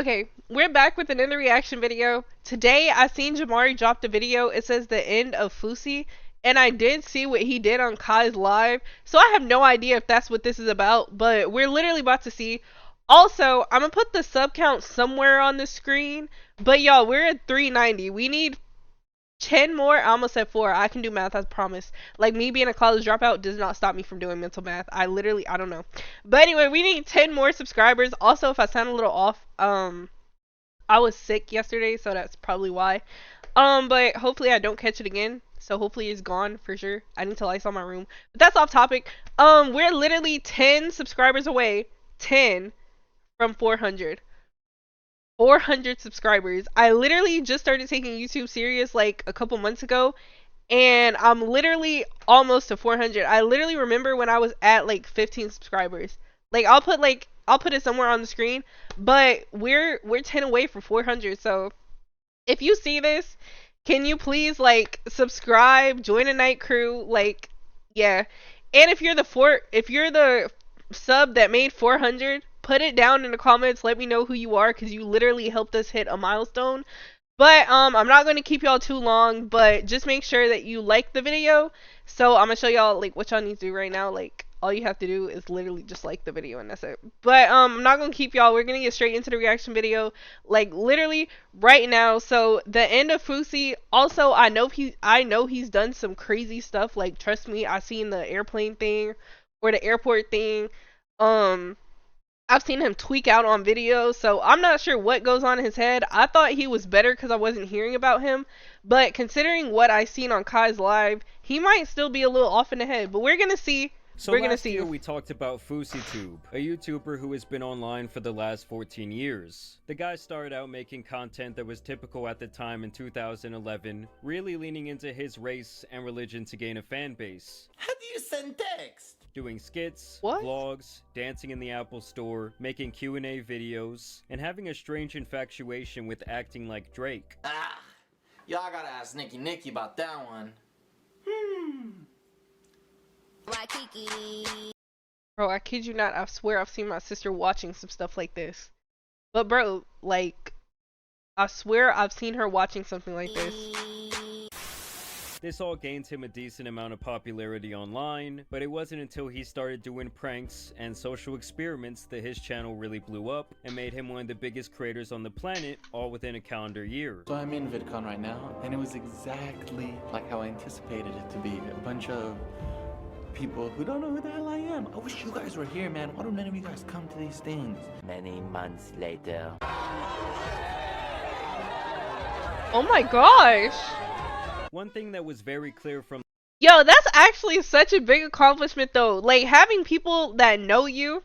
Okay, we're back with another reaction video. Today, I seen Jamari dropped a video. It says the end of Fousey, and I did see what he did on Kai's live. So I have no idea if that's what this is about, but we're literally about to see. Also, I'm gonna put the sub count somewhere on the screen. But y'all, we're at 390. We need 10 more. I almost said 4. I can do math, I promise. Like, me being a college dropout does not stop me from doing mental math. I don't know. But anyway, we need 10 more subscribers. Also, if I sound a little off, I was sick yesterday, so that's probably why. But hopefully I don't catch it again. So hopefully it's gone for sure. I need to lights on my room. But that's off topic. We're literally 10 subscribers away. 10 from 400. 400 subscribers. I literally just started taking YouTube serious like a couple months ago, and I'm literally almost to 400. I literally remember when I was at like 15 subscribers. Like I'll put it somewhere on the screen, but we're 10 away from 400. So if you see this, can you please like subscribe, join a night crew, like yeah. And if you're the sub that made 400, put it down in the comments. Let me know who you are, because you literally helped us hit a milestone. But I'm not going to keep y'all too long, but just make sure that you like the video. So I'm gonna show y'all like what y'all need to do right now. Like, all you have to do is literally just like the video, and that's it. But I'm not gonna keep y'all. We're gonna get straight into the reaction video, like literally right now. So the end of Fousey. Also, I know he's done some crazy stuff. Like, trust me, I seen the airplane thing or the airport thing. Um, I've seen him tweak out on videos, so I'm not sure what goes on in his head. I thought he was better because I wasn't hearing about him, but considering what I seen on Kai's live, he might still be a little off in the head. But we're gonna see. So last year we talked about Fouseytube, a YouTuber who has been online for the last 14 years. The guy started out making content that was typical at the time in 2011, really leaning into his race and religion to gain a fan base. How do you send text? Doing skits, What? vlogs, dancing in the Apple Store, making Q&A videos, and having a strange infatuation with acting like Drake. Ah, y'all gotta ask Nicky about that one. Bro, I kid you not, I swear I've seen my sister watching some stuff like this. But bro, like, I swear I've seen her watching something like this. This all gained him a decent amount of popularity online, but it wasn't until he started doing pranks and social experiments that his channel really blew up and made him one of the biggest creators on the planet, all within a calendar year. So I'm in VidCon right now, and it was exactly like how I anticipated it to be. A bunch of people who don't know who the hell I am. I wish you guys were here, man. Why don't none of you guys come to these things? Many months later. Oh my gosh! One thing that was very clear from Yo, that's actually such a big accomplishment though. Like, having people that know you,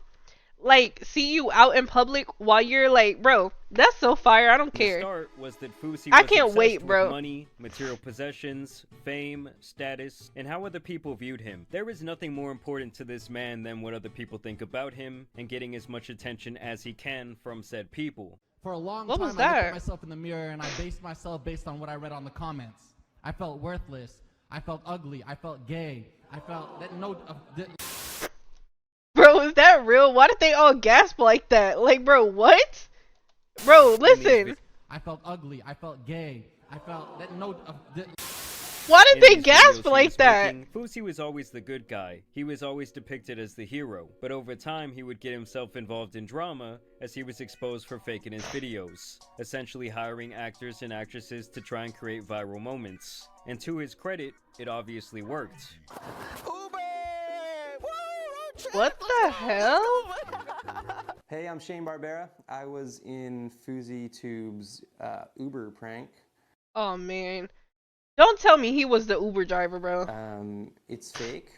like, see you out in public while you're like, bro, that's so fire. I don't care. The start was that Fousey I was can't obsessed wait, with bro. money, material possessions, fame, status, and how other people viewed him. There is nothing more important to this man than what other people think about him, and getting as much attention as he can from said people. For a long What time, was I looked that? at myself in the mirror and I based myself based on what I read on the comments. I felt worthless. I felt ugly. I felt gay. I felt that Bro, is that real? Why did they all gasp like that? Like, bro, what? Bro, listen. I felt ugly. I felt gay. I felt that Why did In they these videos gasp he like was that? making, Fousey was always the good guy. He was always depicted as the hero, but over time he would get himself involved in drama as he was exposed for faking his videos, essentially hiring actors and actresses to try and create viral moments. And to his credit, it obviously worked. What the hell? Hey, I'm Shane Barbera. I was in Fouseytube's Uber prank. Oh man. Don't tell me he was the Uber driver, bro. It's fake.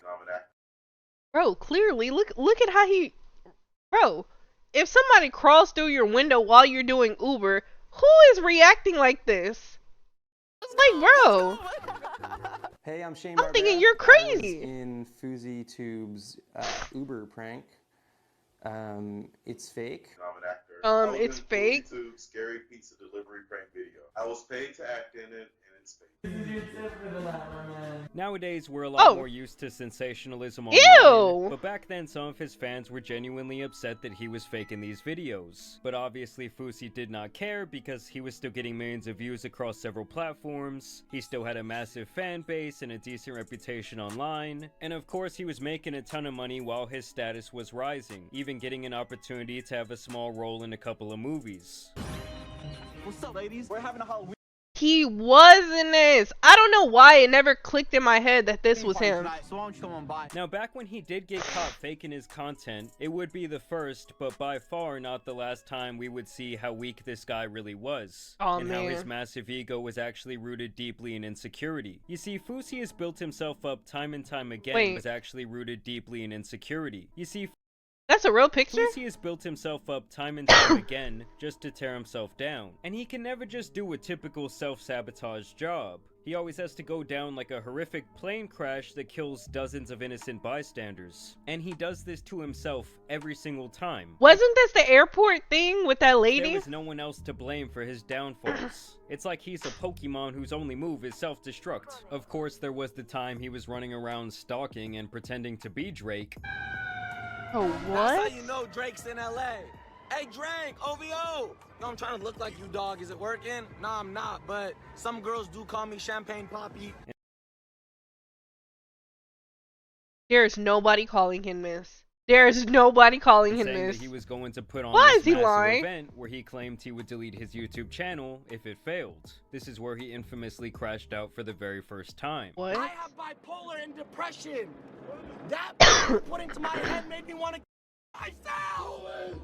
Bro, clearly, look at how he... Bro, if somebody crawls through your window while you're doing Uber, who is reacting like this? It's like, bro. Hey, I'm Shane I'm Barbera. thinking you're I crazy. was in Fouseytube's Uber prank. It's fake. I'm an actor. It's fake. YouTube scary pizza delivery prank video. I was paid to act in it, and Nowadays, we're a lot Oh. more used to sensationalism Ew. online, but back then some of his fans were genuinely upset that he was faking these videos. But obviously Fousey did not care because he was still getting millions of views across several platforms, he still had a massive fan base and a decent reputation online, and of course he was making a ton of money while his status was rising, even getting an opportunity to have a small role in a couple of movies. What's up, ladies? We're having a Halloween. He was in this. I don't know why it never clicked in my head that this was him. Tonight, so why don't you come on by? Now, back when he did get caught faking his content, it would be the first, but by far not the last time we would see how weak this guy really was. Aw, and how his man. massive ego was actually rooted deeply in insecurity. You see, Fousey has built himself up time and time again, Wait. was actually rooted deeply in insecurity. You see, That's a real picture? Fousey has built himself up time and time again just to tear himself down. And he can never just do a typical self-sabotage job. He always has to go down like a horrific plane crash that kills dozens of innocent bystanders. And he does this to himself every single time. Wasn't this the airport thing with that There lady? was no one else to blame for his downfalls. It's like he's a Pokemon whose only move is self-destruct. Of course, there was the time he was running around stalking and pretending to be Drake. Oh, That's how what? you know Drake's in LA. Hey Drake, OVO! No, I'm trying to look like you, dog. Is it working? Nah, I'm not, but some girls do call me Champagne Poppy. There's nobody calling him miss. There's nobody calling him Saying miss. that he was going to put on Why this is he massive lying? event where he claimed he would delete his YouTube channel if it failed. This is where he infamously crashed out for the very first time. What? I have bipolar and depression. That put into my head made me want to myself.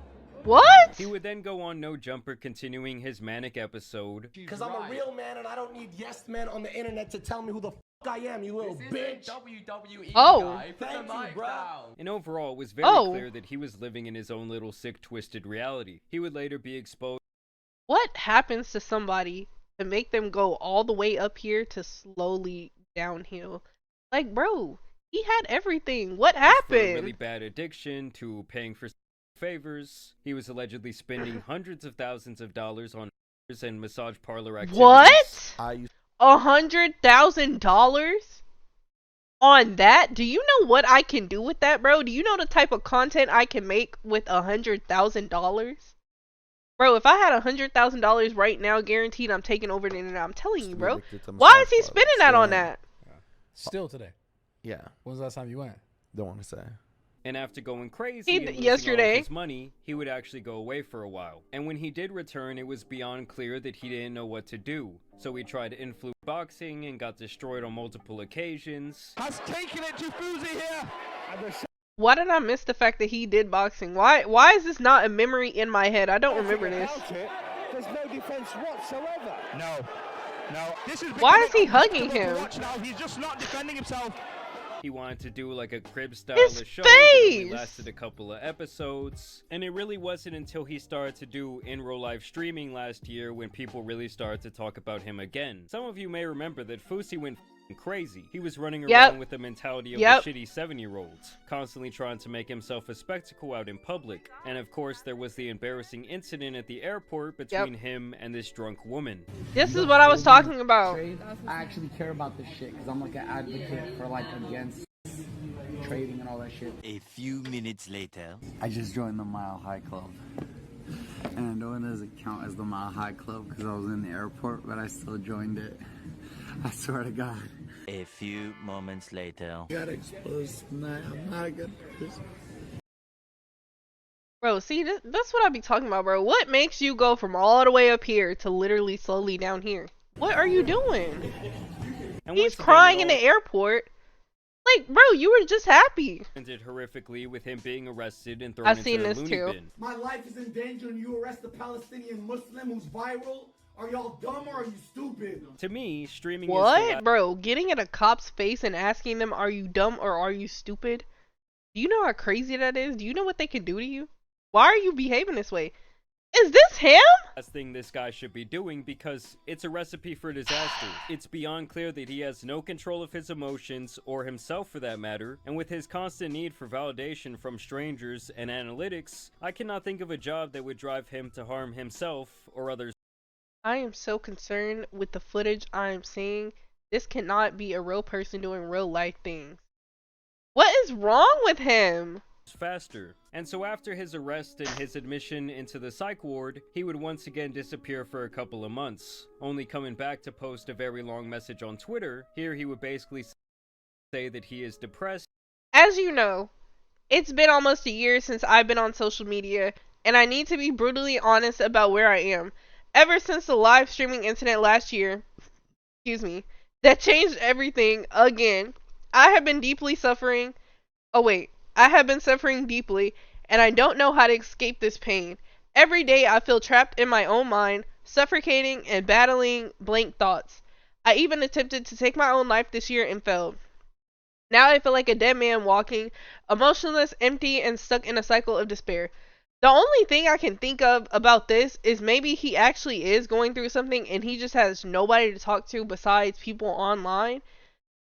What? He would then go on No Jumper, continuing his manic episode. Because I'm a real man and I don't need yes men on the internet to tell me who the I am, you little bitch. WWE Oh. guy. Put Thank the you, mic bro. down. And overall, it was very Oh. clear that he was living in his own little sick, twisted reality. He would later be exposed What happens to somebody to make them go all the way up here to slowly downhill? Like, bro, he had everything. What for a happened? really bad addiction to paying for favors. He was allegedly spending hundreds of thousands of dollars on and massage parlor activities. What? I used $100,000 on that? Do you know what I can do with that, bro? Do you know the type of content I can make with $100,000? Bro, if I had $100,000 right now, guaranteed, I'm taking over the internet. I'm telling you, bro. Why is he spending that on that? Still today. Yeah, When's the last time you went? don't want to say. And after going crazy He and d- losing yesterday. all of his money, he would actually go away for a while. And when he did return, it was beyond clear that he didn't know what to do. So he tried to influence boxing and got destroyed on multiple occasions. Has taken it to Fousey here. Why did I miss the fact that he did boxing? Why is this not a memory in my head? I don't remember this. There's no defense whatsoever. No. This is Why is he becoming hugging uncomfortable to him? watch now. He's just not defending himself. He wanted to do like a crib style His show that only face! lasted a couple of episodes. And it really wasn't until he started to do in real life streaming last year when people really started to talk about him again. Some of you may remember that Fousey went f***ing crazy. He was running Yep. around with the mentality of Yep. a shitty 7-year-old, constantly trying to make himself a spectacle out in public. And of course there was the embarrassing incident at the airport between him and this drunk woman. This is what I was talking about. Trade. I actually care about this shit because I'm like an advocate for like against trading and all that shit. A few minutes later. I just joined the Mile High Club. And I know it doesn't count as the Mile High Club because I was in the airport, but I still joined it. I swear to God. A few moments later. Got exposed tonight. I'm not a good person. Bro, see, that's what I be talking about, bro. What makes you go from all the way up here to literally slowly down here? What are you doing? And He's once again, crying it in all the airport. Like, bro, you were just happy. ended horrifically with him being arrested and thrown I've into seen the this loony too. bin. My life is in danger and you arrest a Palestinian Muslim who's viral? Are y'all dumb or are you stupid? To me, streaming is the What? Bro, getting in a cop's face and asking them, are you dumb or are you stupid? Do you know how crazy that is? Do you know what they can do to you? Why are you behaving this way? Is this him? last thing this guy should be doing because it's a recipe for disaster. It's beyond clear that he has no control of his emotions, or himself for that matter, and with his constant need for validation from strangers and analytics, I cannot think of a job that would drive him to harm himself or others. I am so concerned with the footage I am seeing. This cannot be a real person doing real life things. What is wrong with him? Faster. And so after his arrest and his admission into the psych ward, he would once again disappear for a couple of months, only coming back to post a very long message on Twitter. Here he would basically say that he is depressed. As you know, it's been almost a year since I've been on social media, and I need to be brutally honest about where I am. Ever since the live streaming incident last year, that changed everything again. I have been deeply suffering. I have been suffering deeply, and I don't know how to escape this pain. Every day I feel trapped in my own mind, suffocating and battling blank thoughts. I even attempted to take my own life this year and failed. Now I feel like a dead man walking, emotionless, empty, and stuck in a cycle of despair. The only thing I can think of about this is maybe he actually is going through something and he just has nobody to talk to besides people online.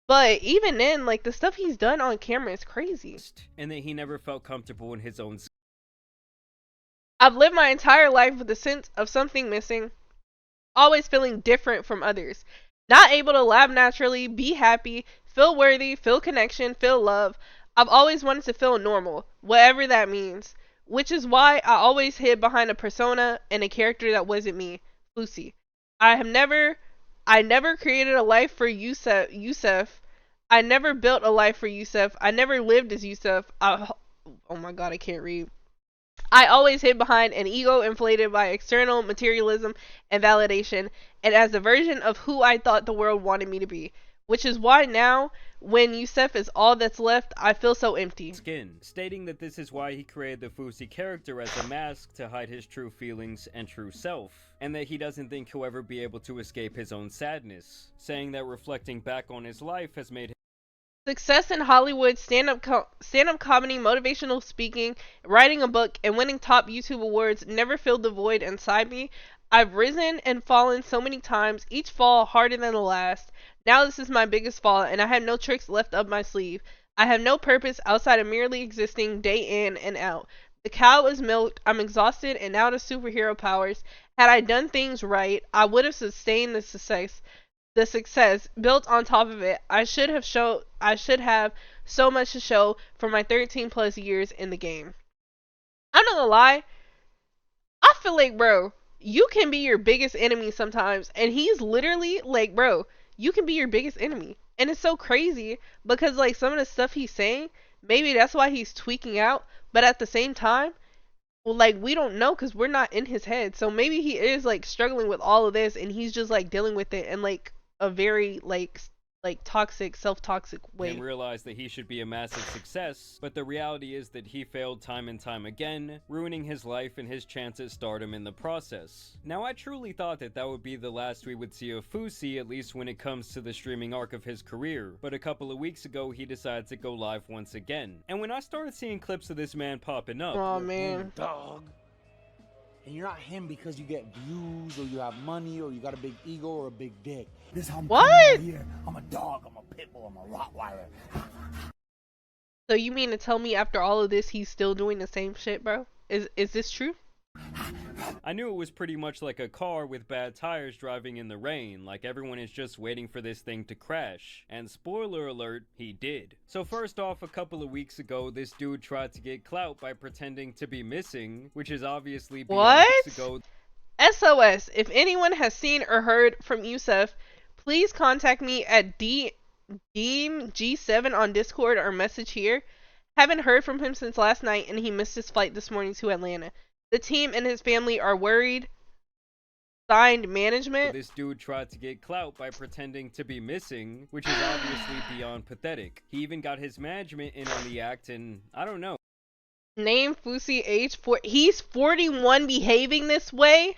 But even then, like, the stuff he's done on camera is crazy. And that he never felt comfortable in his own skin. I've lived my entire life with a sense of something missing, always feeling different from others. Not able to laugh naturally, be happy, feel worthy, feel connection, feel love. I've always wanted to feel normal, whatever that means. Which is why I always hid behind a persona and a character that wasn't me, Fousey. I never created a life for Yusuf. I never built a life for Yusuf. I never lived as Yusuf. Oh my god, I can't read. I always hid behind an ego inflated by external materialism and validation, and as a version of who I thought the world wanted me to be. Which is why now, when Yusuf is all that's left, I feel so empty. Stating that this is why he created the Fousey character as a mask to hide his true feelings and true self, and that he doesn't think he'll ever be able to escape his own sadness, saying that reflecting back on his life has made him success in Hollywood, stand-up comedy, motivational speaking, writing a book, and winning top YouTube awards never filled the void inside me. I've risen and fallen so many times, each fall harder than the last. Now this is my biggest fall, and I have no tricks left up my sleeve. I have no purpose outside of merely existing day in and out. The cow is milked, I'm exhausted and out of superhero powers. Had I done things right, I would have sustained the success built on top of it. I should have so much to show for my 13 plus years in the game. I'm not gonna lie, I feel like, bro, you can be your biggest enemy sometimes, and he's literally like, bro, you can be your biggest enemy. And it's so crazy because, like, some of the stuff he's saying, maybe that's why he's tweaking out, but at the same time, well, like, we don't know because we're not in his head. So maybe he is, like, struggling with all of this and he's just, like, dealing with it in, like, a very, like toxic, self-toxic way. And realized that he should be a massive success, but the reality is that he failed time and time again, ruining his life and his chance at stardom in the process. Now, I truly thought that would be the last we would see of Fousey, at least when it comes to the streaming arc of his career, but a couple of weeks ago he decided to go live once again. And when I started seeing clips of this man popping up, oh man, dog. And you're not him because you get views or you have money or you got a big ego or a big dick. This is how I'm what? Here. I'm a dog, I'm a pit bull, I'm a Rottweiler. So you mean to tell me after all of this he's still doing the same shit, bro? Is this true? I knew it was pretty much like a car with bad tires driving in the rain, like everyone is just waiting for this thing to crash. And spoiler alert, he did. So first off, a couple of weeks ago, this dude tried to get clout by pretending to be missing, which is obviously beyond weeks ago. SOS, if anyone has seen or heard from Yusuf, please contact me at DeanG7 on Discord or message here. Haven't heard from him since last night and he missed his flight this morning to Atlanta. The team and his family are worried. Signed, management. This dude tried to get clout by pretending to be missing, which is obviously beyond pathetic. He even got his management in on the act, and I don't know. Name Fousey, age 4. He's 41 behaving this way?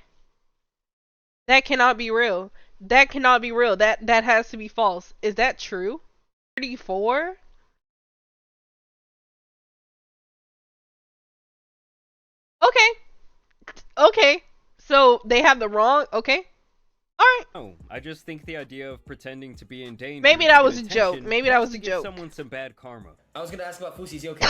That cannot be real. That cannot be real. That has to be false. Is that true? 34? Okay, so they have the wrong, okay, alright. No, I just think the idea of pretending to be in danger. Maybe that was a joke. Maybe that was a joke. Someone some bad karma. I was gonna ask about Fousey, is he okay?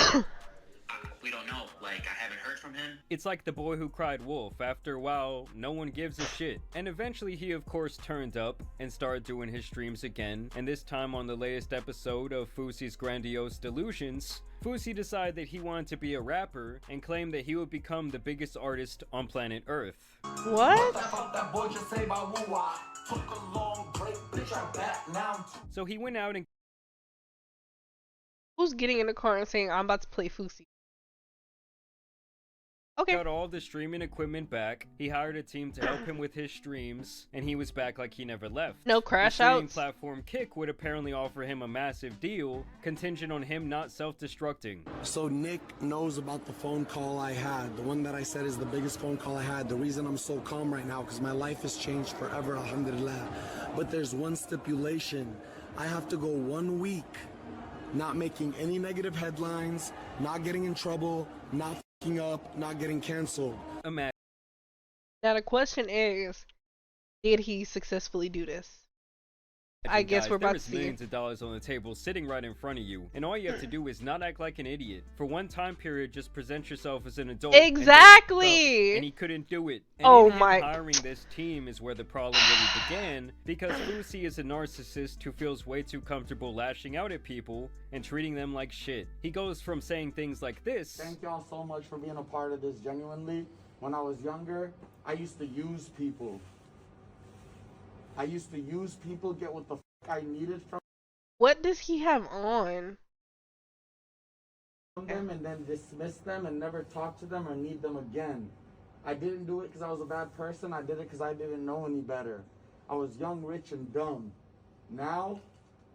we don't know. Like, I haven't heard from him. It's like the boy who cried wolf. After a while, no one gives a shit. And eventually he of course turned up and started doing his streams again, and this time on the latest episode of Fousey's Grandiose Delusions, Fousey decided that he wanted to be a rapper and claimed that he would become the biggest artist on planet Earth. What? So he went out and Who's getting in the car and saying, I'm about to play Fousey? Okay. got all the streaming equipment back. He hired a team to help him with his streams, and he was back like he never left. No crash the streaming outs? platform Kick would apparently offer him a massive deal, contingent on him not self-destructing. So Nick knows about the phone call I had, the one that I said is the biggest phone call I had. The reason I'm so calm right now, because my life has changed forever, alhamdulillah. But there's one stipulation. I have to go 1 week not making any negative headlines, not getting in trouble, not f***ing up, not getting canceled. Imagine. Now the question is, did he successfully do this? I guess guys, we're about to there's see. millions of dollars on the table sitting right in front of you, and all you have to do is not act like an idiot. For one time period, just present yourself as an adult. Exactly. And he couldn't do it. And Oh in him my. hiring this team is where the problem really began, because Fousey is a narcissist who feels way too comfortable lashing out at people and treating them like shit. He goes from saying things like this. Thank y'all so much for being a part of this. Genuinely, when I was younger, I used to use people. Get what the f I needed from What does he have on? them and then dismiss them and never talk to them or need them again. I didn't do it because I was a bad person. I did it because I didn't know any better. I was young, rich, and dumb. Now,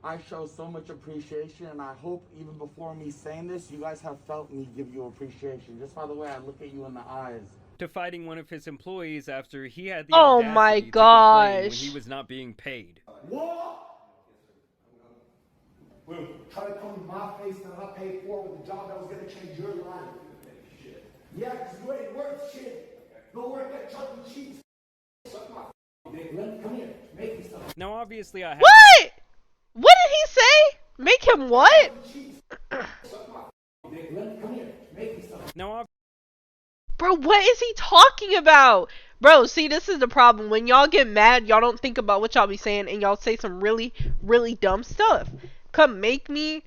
I show so much appreciation, and I hope even before me saying this, you guys have felt me give you appreciation. Just by the way I look at you in the eyes. To fighting one of his employees after he had the Oh audacity my to complain when gosh. he was not being paid. What? Will try to come to my face that I paid for with a job that was going to change your life. Yeah, because you ain't worth shit. Go work at Chuck E. Cheese. Suck my dick. Come here. Make me something. Now obviously I have What? What did he say? Make him what? Come here. Make me something. Now Bro, what is he talking about? Bro, see, this is the problem. When y'all get mad, y'all don't think about what y'all be saying, and y'all say some really, really dumb stuff. Come make me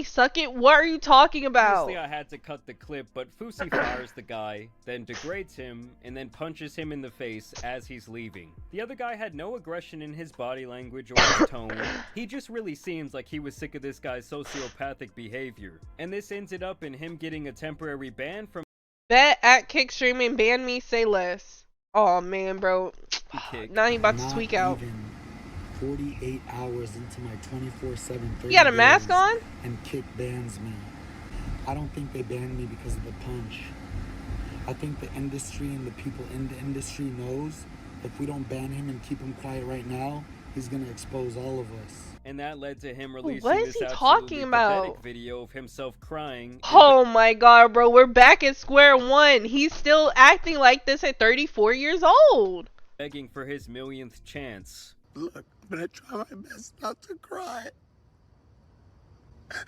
suck it. What are you talking about? Obviously I had to cut the clip, but Fousey fires the guy, then degrades him, and then punches him in the face as he's leaving. The other guy had no aggression in his body language or his tone. He just really seems like he was sick of this guy's sociopathic behavior. And this ended up in him getting a temporary ban from Bet at Kick Streaming ban me, say less. Oh man, bro. Now he about to tweak out. 48 hours into my 24/7 You got a mask on? And Kick bans me. I don't think they banned me because of the punch. I think the industry and the people in the industry knows if we don't ban him and keep him quiet right now, he's gonna expose all of us. And that led to him releasing What is this he talking absolutely about? pathetic video of himself crying. Oh my god, bro, we're back at square one. He's still acting like this at 34 years old. Begging for his millionth chance. Look, I'm gonna try my best not to cry.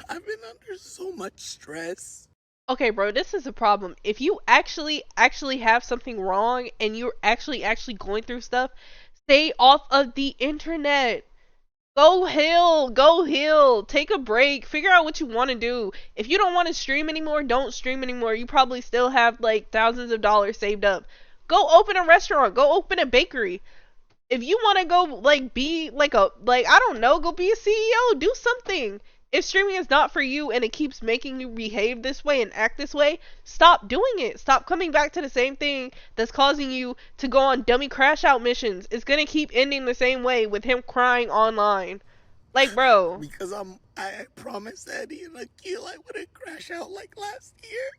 I've been under so much stress. Okay, bro, this is a problem. If you actually have something wrong and you're actually going through stuff, stay off of the internet. Go heal, take a break, figure out what you want to do. If you don't want to stream anymore, don't stream anymore. You probably still have like thousands of dollars saved up. Go open a restaurant, go open a bakery. If you want to go like be like I don't know, go be a CEO, do something. If streaming is not for you and it keeps making you behave this way and act this way, stop doing it. Stop coming back to the same thing that's causing you to go on dummy crash out missions. It's gonna keep ending the same way with him crying online. Like, bro. Because I promised Eddie and Akil I wouldn't crash out like last year.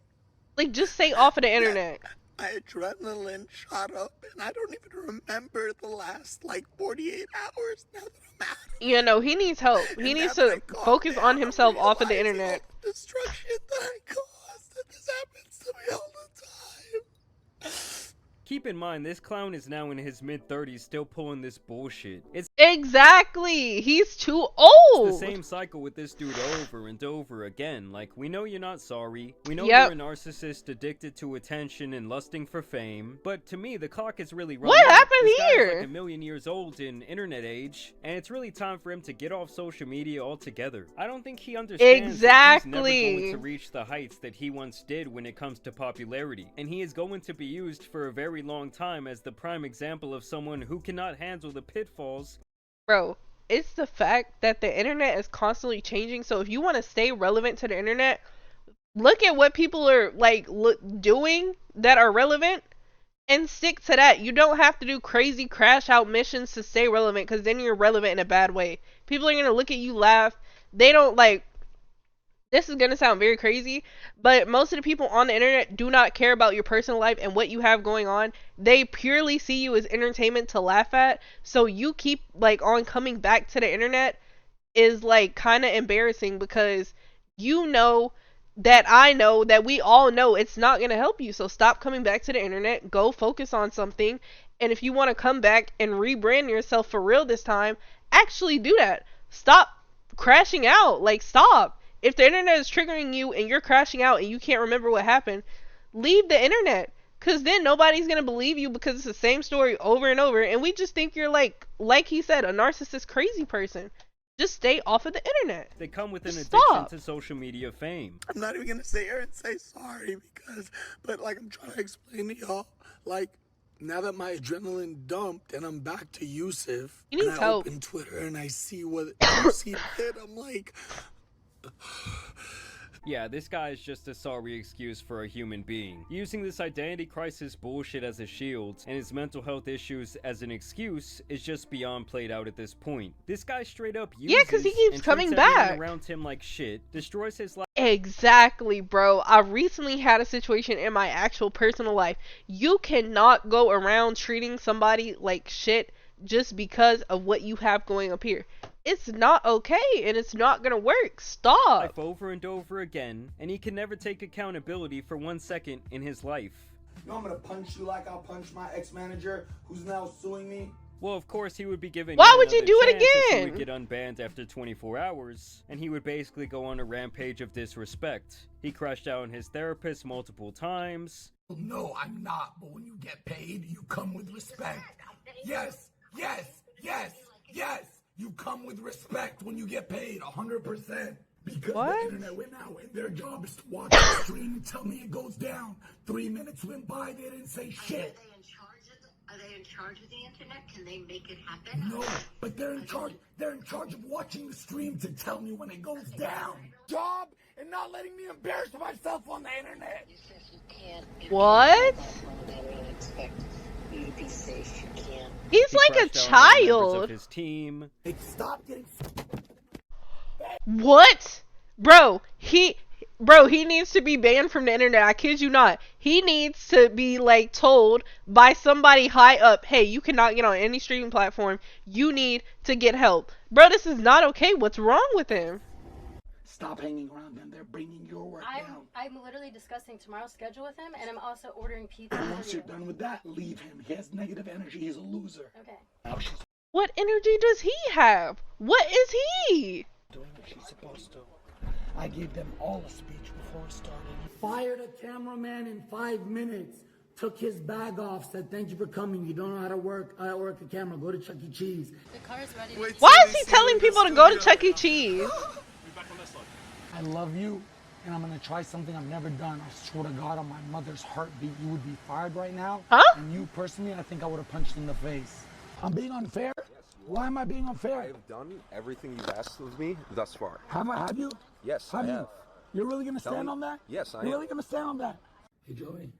Like, just stay off of the internet. My adrenaline shot up and I don't even remember the last like 48 hours now that I'm out. You know, he needs help. He needs to focus on himself off of the internet. Destruction that I caused, and this happens to me all the time. Keep in mind, this clown is now in his mid-30s still pulling this bullshit. It's Exactly. He's too It's old. the same cycle with this dude over and over again. Like, we know you're not sorry. We know Yep. you're a narcissist addicted to attention and lusting for fame. But to me, the clock is really run What out. happened This guy's here? like a million years old in internet age, and it's really time for him to get off social media altogether. I don't think he understands that he's never Exactly. going to reach the heights that he once did when it comes to popularity. And he is going to be used for a very long time as the prime example of someone who cannot handle the pitfalls. Bro, it's the fact that the internet is constantly changing. So if you want to stay relevant to the internet, look at what people are like doing that are relevant and stick to that. You don't have to do crazy crash out missions to stay relevant, because then you're relevant in a bad way. People are going to look at you, laugh. They don't like, this is going to sound very crazy, but most of the people on the internet do not care about your personal life and what you have going on. They purely see you as entertainment to laugh at. So you keep like on coming back to the internet is like kind of embarrassing, because you know that I know that we all know it's not going to help you. So stop coming back to the internet. Go focus on something. And if you want to come back and rebrand yourself for real this time, actually do that. Stop crashing out. Like, stop. If the internet is triggering you and you're crashing out and you can't remember what happened, leave the internet. Because then nobody's going to believe you, because it's the same story over and over. And we just think you're like he said, a narcissist crazy person. Just stay off of the internet. They come with an Just addiction stop. to social media fame. I'm not even gonna sit here and say sorry but like I'm trying to explain to y'all, like now that my adrenaline dumped and I'm back to Yusuf, He needs and I help. open Twitter and I see what Yusuf did, I'm like, Yeah, this guy is just a sorry excuse for a human being. Using this identity crisis bullshit as a shield and his mental health issues as an excuse is just beyond played out at this point. This guy straight up uses Yeah, 'cause he keeps and coming treats everyone back. around him like shit, destroys his life. Exactly, bro. I recently had a situation in my actual personal life. You cannot go around treating somebody like shit just because of what you have going up here. It's not okay, and it's not gonna work. Stop. Over and over again, and he can never take accountability for 1 second in his life. You know I'm gonna punch you like I'll punch my ex-manager who's now suing me? Well, of course, he would be given Why yet would you another do it chance, as He again? would get unbanned after 24 hours, and he would basically go on a rampage of disrespect. He crashed out on his therapist multiple times. No, I'm not. But when you get paid, you come with respect. Yes, yes, yes, yes. You come with respect when you get paid, 100%. Because the internet went out and their job is to watch the stream and tell me it goes down. 3 minutes went by, they didn't say shit. Are they in charge of the internet? Can they make it happen? No, but they're in charge. They're in charge of watching the stream to tell me when it goes down. Job and not letting me embarrass myself on the internet. What? You to be safe. You can't. He's He like a crashed out on other members child. of his team. Stop getting. What? Bro, he needs to be banned from the internet. I kid you not. He needs to be like told by somebody high up, hey, you cannot get on any streaming platform. You need to get help. Bro, this is not okay. What's wrong with him? Stop hanging around them. They're bringing your work down. I'm literally discussing tomorrow's schedule with him, and I'm also ordering pizza. And once you're done with that, leave him. He has negative energy. He's a loser. Okay. Now she's What energy does he have? What is he? doing what she's supposed to. I gave them all a speech before it started. Fired a cameraman in 5 minutes. Took his bag off. Said, "Thank you for coming. You don't know how to work a camera. Go to Chuck E. Cheese." The car is ready. Why is he telling people to go to Chuck E. Cheese? I love you, and I'm gonna try something I've never done. I swear to God, on my mother's heartbeat, you would be fired right now. Huh? And you personally, I think I would have punched in the face. I'm being unfair? Why am I being unfair? I've done everything you've asked of me thus far. Have you? Yes, Have I you? have. You're really gonna Tell stand me. on that? Yes, I You're am. really gonna stand on that? Hey, Joey.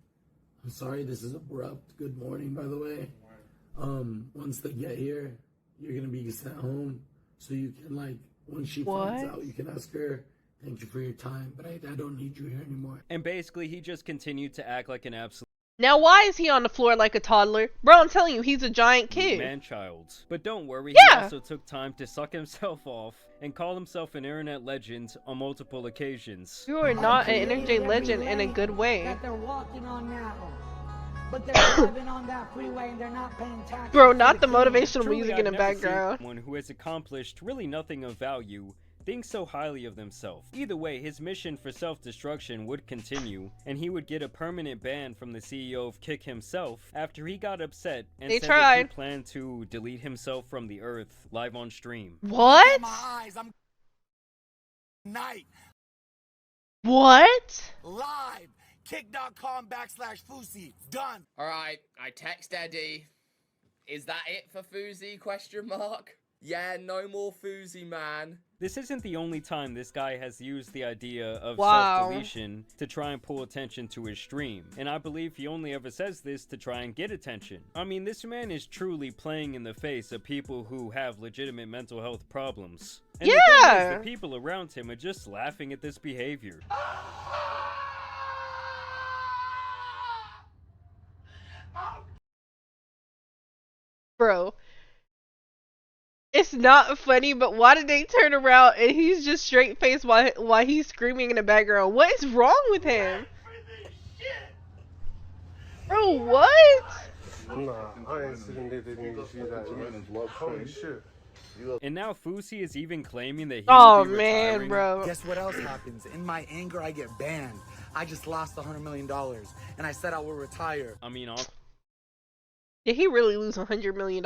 I'm sorry this is abrupt. Good morning, by the way. Once they get here, you're gonna be sent home. So you can, like, when she finds What? out, you can ask her, "Thank you for your time, but I don't need you here anymore." And basically, he just continued to act like an absolute Now, why is he on the floor like a toddler? Bro, I'm telling you, he's a giant kid. man-child. But don't worry, Yeah. he also took time to suck himself off and call himself an internet legend on multiple occasions. You are not an internet legend in a good way. That they're walking on now. but they're driving on that freeway and they're not paying taxes. Bro, not the motivational Truly, music I've in the never seen background. someone who has accomplished really nothing of value thinks so highly of themselves. Either way, his mission for self-destruction would continue, and he would get a permanent ban from the CEO of Kick himself after he got upset and They said that he tried. planned to delete himself from the earth live on stream. What? My eyes, I'm night What? live. Kick.com/Fousey. Done. Alright, I text Eddie. Is that it for Fousey? Question mark. Yeah, no more Fousey, man. This isn't the only time this guy has used the idea of Wow. self-deletion to try and pull attention to his stream, and I believe he only ever says this to try and get attention. I mean, this man is truly playing in the face of people who have legitimate mental health problems. And the thing Yeah. is, the people around him are just laughing at this behavior. Bro. It's not funny, but why did they turn around and he's just straight faced while he's screaming in the background? What is wrong with him? Bro, what? Nah, I ain't sitting there didn't even see that. Holy shit. And now Fousey is even claiming that he Oh will be man, retiring. bro. Guess what else happens? In my anger, I get banned. I just lost $100 million, and I said I will retire. I mean, Did he really lose $100 million?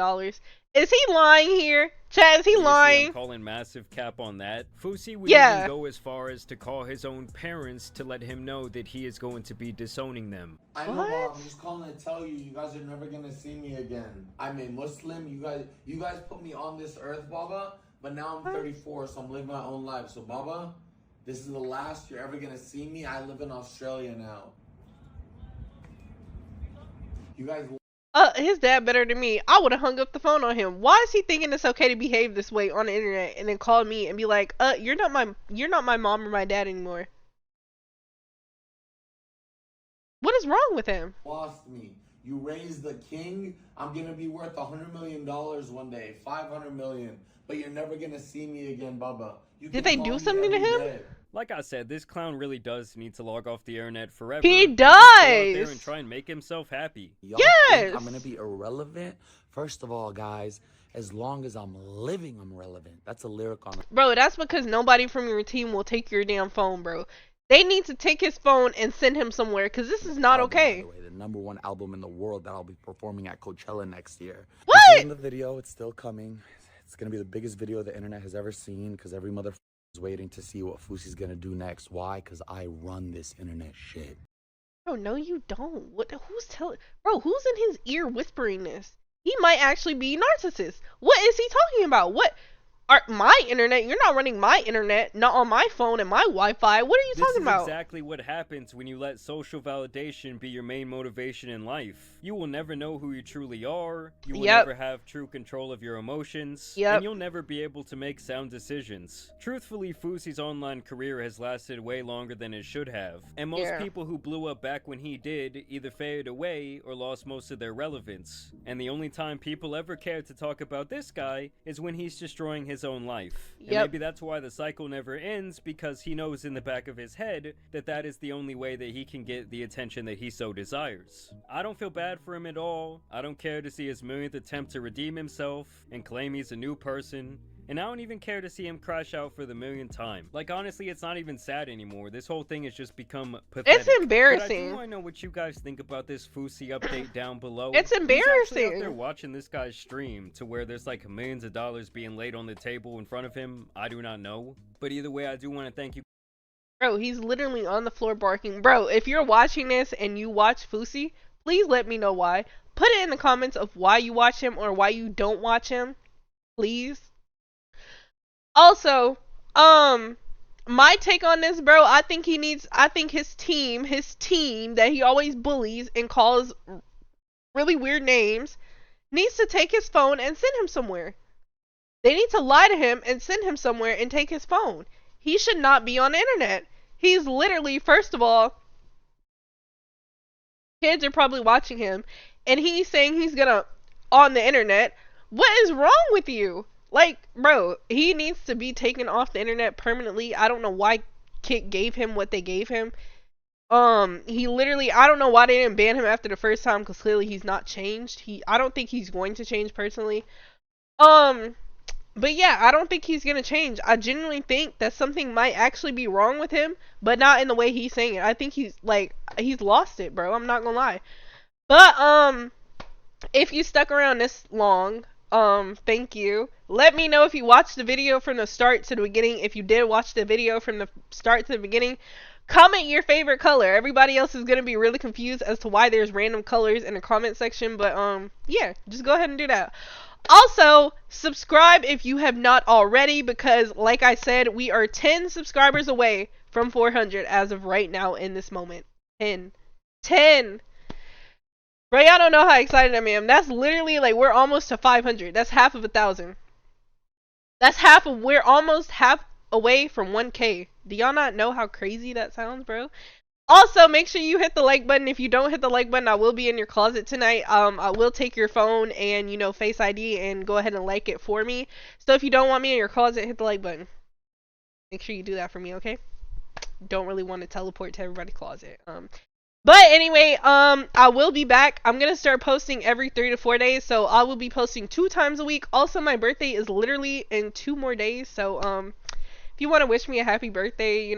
Is he lying here? Chad, is he I'm lying? calling massive cap on that. Fousey would Yeah. even go as far as to call his own parents to let him know that he is going to be disowning them. I know, Mom. I'm just calling to tell you, you guys are never gonna see me again. I'm a Muslim. You guys put me on this earth, Baba. But now I'm 34, so I'm living my own life. So, Baba, this is the last you're ever gonna see me. I live in Australia now. You guys. His dad better than me. I would have hung up the phone on him. Why is he thinking it's okay to behave this way on the internet and then call me and be like, you're not my mom or my dad anymore. What is wrong with him? Lost me. You raised the king. I'm gonna be worth $100 million one day, 500 million. But you're never gonna see me again, Baba. You Did can they call do me something to every him? day. Like I said, this clown really does need to log off the internet forever. He Just go out there does. and try and make himself happy. Y'all Yes. think I'm gonna be irrelevant? First of all, guys, as long as I'm living, I'm relevant. That's a lyric on Bro, that's because nobody from your team will take your damn phone, bro. They need to take his phone and send him somewhere because this is not okay. the #1 album in the world that I'll be performing at Coachella next year. What? This isn't the video, it's still coming. It's gonna be the biggest video the internet has ever seen because every mother is waiting to see what Fousey's gonna do next. Why? Because I run this internet shit. Bro, no you don't. Who's telling? Bro, who's in his ear whispering this? He might actually be narcissist. What is he talking about? What? My internet? You're not running my internet, not on my phone and my Wi-Fi. What are you This talking is about? exactly what happens when you let social validation be your main motivation in life. You will never know who you truly are, you will Yep. never have true control of your emotions, Yep. and you'll never be able to make sound decisions. Truthfully, Fousey's online career has lasted way longer than it should have, and most Yeah. people who blew up back when he did either faded away or lost most of their relevance. And the only time people ever cared to talk about this guy is when he's destroying his own life. And Yep. maybe that's why the cycle never ends, because he knows in the back of his head that that is the only way that he can get the attention that he so desires. I don't feel bad for him at all. I don't care to see his millionth attempt to redeem himself and claim he's a new person. And I don't even care to see him crash out for the millionth time. Like, honestly, it's not even sad anymore. This whole thing has just become pathetic. It's embarrassing. But I do want to know what you guys think about this Fousey update down below. It's Who's actually out embarrassing. there watching this guy's stream to where there's like millions of dollars being laid on the table in front of him? I do not know. But either way, I do want to thank you. Bro, he's literally on the floor barking. Bro, if you're watching this and you watch Fousey, please let me know why. Put it in the comments of why you watch him or why you don't watch him. Please. Also, my take on this, bro, I think his team that he always bullies and calls really weird names, needs to take his phone and send him somewhere. They need to lie to him and send him somewhere and take his phone. He should not be on the internet. He's literally, first of all, kids are probably watching him, and he's saying he's gonna on the internet. What is wrong with you? Like, bro, he needs to be taken off the internet permanently. I don't know why Kick gave him what they gave him. He literally, I don't know why they didn't ban him after the first time, because clearly he's not changed. I don't think he's going to change personally. But yeah, I don't think he's gonna change. I genuinely think that something might actually be wrong with him, but not in the way he's saying it. I think he's lost it, bro. I'm not gonna lie. But if you stuck around this long, thank you. Let me know if you watched the video from the start to the beginning. If you did watch the video from the start to the beginning, comment your favorite color. Everybody else is gonna be really confused as to why there's random colors in the comment section, but yeah, just go ahead and do that. Also, subscribe if you have not already, because like I said, we are 10 subscribers away from 400 as of right now in this moment. 10. Bro, y'all don't know how excited I am. That's literally like, we're almost to 500. That's half of 1,000. We're almost half away from 1K. Do y'all not know how crazy that sounds, bro? Also, make sure you hit the like button. If you don't hit the like button, I will be in your closet tonight. I will take your phone and, Face ID and go ahead and like it for me. So if you don't want me in your closet, hit the like button. Make sure you do that for me, okay? Don't really want to teleport to everybody's closet. But anyway, I will be back. I'm going to start posting every 3 to 4 days. So I will be posting 2 times a week. Also, my birthday is literally in 2 more days. So, if you want to wish me a happy birthday,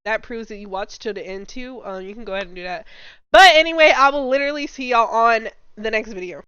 that proves that you watched to the end too. You can go ahead and do that. But anyway, I will literally see y'all on the next video.